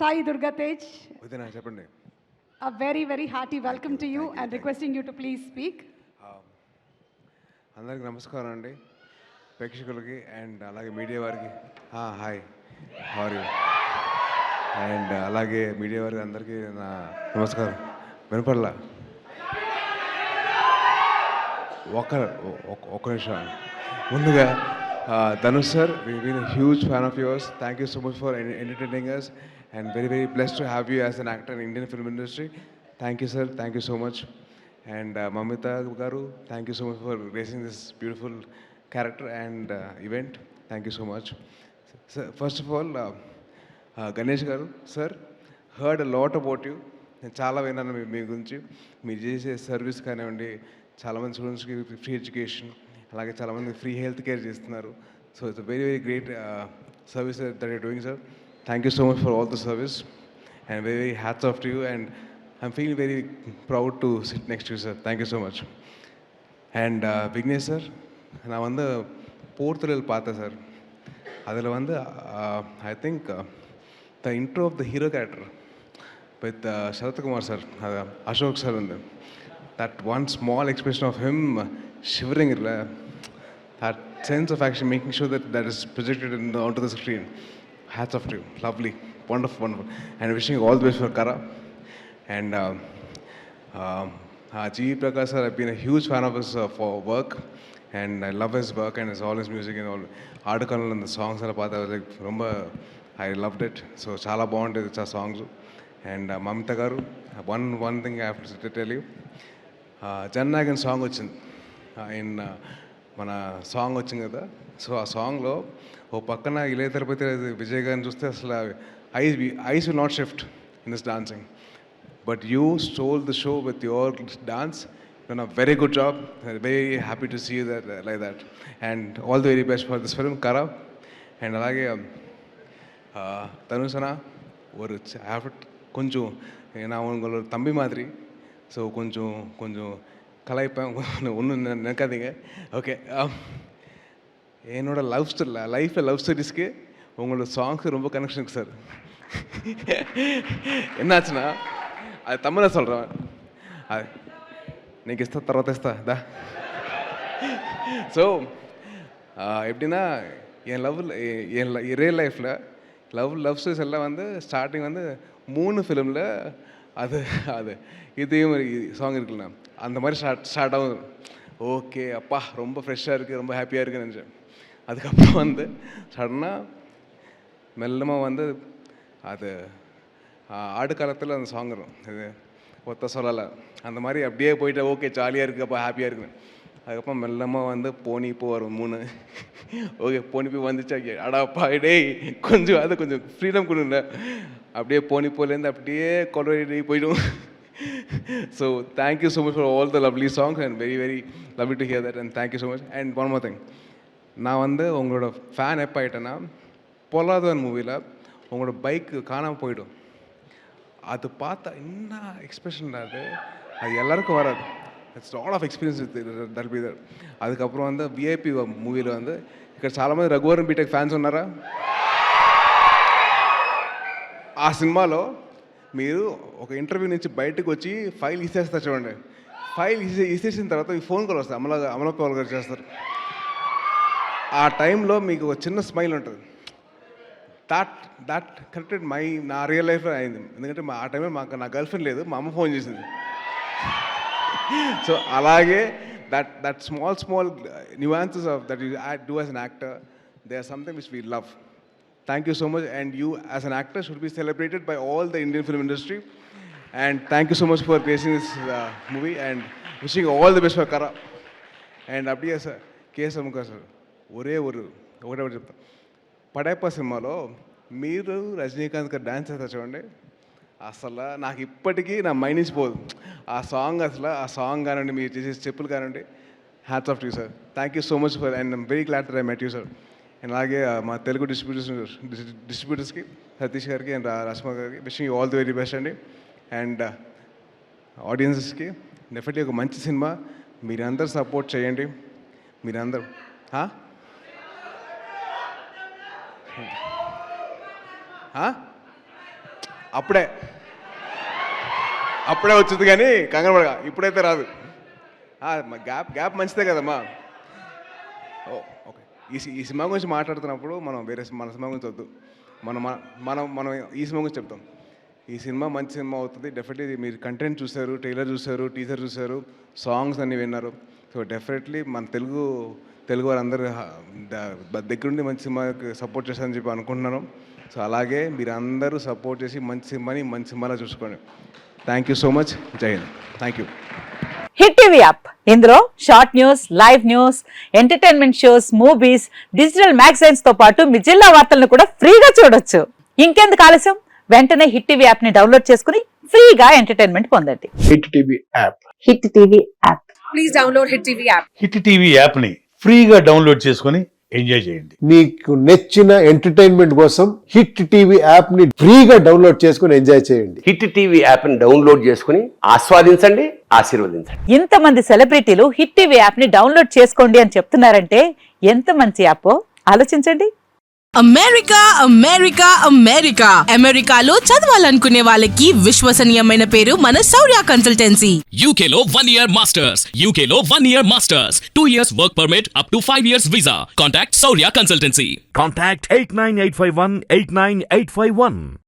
Sai Durga Tej, వదినా చెప్పండి. a very, very hearty welcome to you thank you, and thank you. requesting you to please speak. అందరికి నమస్కారం అండి, ప్రేక్షకులకి and అలాగే మీడియా వారికి. Hi, how are you? అండ్ అలాగే మీడియా వారికి అందరికీ నా నమస్కారం. వినపడలా? ఒక్క నిమిషం. ముందుగా Dhanush sir, we been huge fan of yours. Thank you so much for entertaining us and very very blessed to have you as an actor in Indian film industry. Thank you sir, thank you so much. And Mamita garu, thank you so much for raising this beautiful character and event. Thank you so much. Sir, first of all, Ganesh garu sir, heard a lot about you. నేను చాలా విన్నాను మీ గురించి. మీరు చేసే service కానివ్వండి, చాలామంది స్టూడెంట్స్కి free education, అలాగే చాలామంది ఫ్రీ హెల్త్ కేర్ చేస్తున్నారు. So it's very very great service that you're doing sir. Thank you so much for all the service and very, very hats off to you, and I'm feeling very proud to sit next to you, sir. Thank you so much. And Vignesh sir, நான் வந்து போர்த்துறல் பார்த்தேன் sir. அதில் வந்து I think the intro of the hero character with Sharathkumar sir, Ashok sir, and that one small expression of him shivering, that sense of action, making sure that is projected onto the screen. Hats off to you. Lovely. Wonderful, wonderful. And wishing you all the best for Kara. And G. Prakash sir, I've been a huge fan of his for work. And I love his work and all his music and all. Article and the songs I was like, remember, I loved it. So, chala bond is a songs. And Mamita garu, one thing I have to tell you. Jannagan song వచ్చింది. In మన song వచ్చింది కదా. So ఆ సాంగ్లో ఓ పక్కన ఇళయ తిరుపతి విజయ్ గారిని చూస్తే అసలు eyes will not shift in this dancing, but you stole the show with your dance. You know very good job, very happy to see that like that. And all the very best for this film కరా. And అలాగే தனுஷனா ஒரு கொஞ்சம் நான் உங்களோட தம்பி மாதிரி. So கொஞ்சம் கலாய்ப்பேன், ஒன்றும் நினைக்காதீங்க. ஓகே. என்னோட லைஃப்பில் லவ் ஸ்டோரிஸ்க்கு உங்களோட சாங்ஸ் ரொம்ப கனெக்ஷன் இருக்குது சார். என்னாச்சுன்னா அது தமிழை சொல்கிறேன். அது నీకు ఇస్తా, తర్వాత ఇస్తా దా. ஸோ எப்படின்னா என் ரியல் லைஃப்பில் லவ் ஸ்டோரிஸ் எல்லாம் வந்து ஸ்டார்டிங் வந்து 3 ஃபிலிமில் அது இதே மாதிரி சாங் இருக்குல்ல, அந்த மாதிரி ஸ்டார்ட் ஆகும். ஓகே அப்பா ரொம்ப ஃப்ரெஷ்ஷாக இருக்குது, ரொம்ப ஹாப்பியாக இருக்குன்னு நினச்சேன். அதுக்கப்புறம் வந்து சடனாக மெல்லமாக வந்து அது ஆடுகாலத்தில் அந்த சாங் வரும், இது ஒத்த சொல்லலை, அந்த மாதிரி அப்படியே போயிட்டு ஓகே ஜாலியாக இருக்குது, அப்போ ஹாப்பியாக இருக்குன்னு. அதுக்கப்புறம் மெல்லமாக வந்து போனிப்போ வரும் 3. ஓகே போனிப்போ வந்துச்சு. அடாப்பா டேய் கொஞ்சம் அது கொஞ்சம் ஃப்ரீடம் கொடுங்க. அப்படியே போனிப்போலேருந்து அப்படியே கொலவெடி போய்டும். So thank you so much for all the lovely songs and very very lovely to hear that, and thank you so much. And one more thing, நான் வந்து உங்களோட ஃபேன் எப்போ ஆகிட்டேன்னா, பொல்லாதவன் மூவியில் உங்களோட பைக் காணாமல் போயிடும். அது பார்த்தா என்ன எக்ஸ்பிரஷன் அது எல்லாருக்கும் வராது. It's lot of experience that be that. அதுக்கப்புறம் வந்து విఐపి మూవీలో வந்து ఇక్కడ చాలామంది రఘువరన్ బీటెక్ ఫ్యాన్స్ ఉన్నారా? ఆ సినిమాలో మీరు ఒక ఇంటర్వ్యూ నుంచి బయటకు వచ్చి ఫైల్ ఇసేస్తారు చూడండి. ఫైల్ ఇసేసిన తర్వాత మీ ఫోన్ కాల్ వస్తుంది, అమలపాల్ గారు చేస్తారు. ఆ టైంలో మీకు ఒక చిన్న స్మైల్ ఉంటుంది. దట్ కరెక్టెడ్ నా రియల్ లైఫ్లో అయింది. ఎందుకంటే ఆ టైంలో నా గర్ల్ ఫ్రెండ్ లేదు, మా అమ్మ ఫోన్ చేసింది. సో అలాగే that small nuances of that you do as an actor, they are something which we love. Thank you so much, and you as an actor should be celebrated by all the Indian film industry. And thank you so much for creating this movie, and wishing all the best for Kara. And அப்படியே sir కేశవముఖ sir ఒకటే చెప్తాను. పడేప సినిమాలో మీరు రజనీకాంత్ గారు dance చేస్తారు చూడండి, అసలు నాకు ఇప్పటికీ నా మైండ్ నుంచి పోదు ఆ సాంగ్. అసలు ఆ సాంగ్ కానివ్వండి, మీరు చేసే స్టెప్పులు కానివ్వండి, hats off to you sir. Thank you so much for, and I'm very glad that I met you sir. And అలాగే మా తెలుగు డిస్ట్రిబ్యూటర్స్కి సతీష్ గారికి అండ్ రష్మ గారికి wishing you all the very best అండి. అండ్ ఆడియన్సెస్కి డెఫినెట్లీ ఒక మంచి సినిమా, మీరందరూ సపోర్ట్ చేయండి. మీరందరూ అప్పుడే వచ్చింది కానీ కంగారు పడగా ఇప్పుడైతే రాదు. గ్యాప్ మంచిదే కదమ్మా. ఓకే, ఈ సినిమా గురించి మాట్లాడుతున్నప్పుడు మనం మన సినిమా గురించి వద్దు, మనం ఈ సినిమా గురించి చెప్తాం. ఈ సినిమా మంచి సినిమా అవుతుంది డెఫినెట్లీ. మీరు కంటెంట్ చూశారు, ట్రైలర్ చూశారు, టీజర్ చూశారు, సాంగ్స్ అన్నీ విన్నారు. సో డెఫినెట్లీ మన తెలుగు వారందరూ దగ్గరుండి మంచి సినిమాకి సపోర్ట్ చేస్తారని చెప్పి అనుకుంటున్నాను. సో అలాగే మీరు అందరూ సపోర్ట్ చేసి మంచి సినిమాలో చూసుకోండి. Thank you so much. జై Hind. Thank you. Hit TV app, ఇందులో short news, live news, entertainment shows, movies, digital magazines తో పాటు మీ జిల్లా వార్తలను కూడా ఫ్రీగా చూడొచ్చు. ఇంకెందుకు ఆలస్యం, వెంటనే హిట్ టీవీ యాప్ ని డౌన్లోడ్ చేసుకుని ఫ్రీగా ఎంటర్టైన్మెంట్ పొందండి. Hit TV app. Hit TV app. Please download Hit TV app. Hit TV app ని ఫ్రీగా డౌన్లోడ్ చేసుకొని ఎంజాయ్ చేయండి. మీకు నచ్చిన ఎంటర్టైన్మెంట్ కోసం హిట్ టీవీ యాప్ ని ఫ్రీగా డౌన్లోడ్ చేసుకుని ఎంజాయ్ చేయండి. హిట్ టీవీ యాప్ ని డౌన్లోడ్ చేసుకుని ఆస్వాదించండి, ఆశీర్వదించండి. ఇంతమంది సెలబ్రిటీలు హిట్ టీవీ యాప్ ని డౌన్లోడ్ చేసుకోండి అని చెప్తున్నారంటే ఎంత మంచి యాప్ ఆలోచించండి. అమెరికా అమెరికాలో చదవాలనుకునే వాళ్ళకి విశ్వసనీయమైన పేరు మన శౌర్య కన్సల్టెన్సీ. UK లో 1 year masters. UK లో 1 year masters. 2 years work permit up to 5 years visa. Contact Saurya Consultancy. Contact 89851 89851.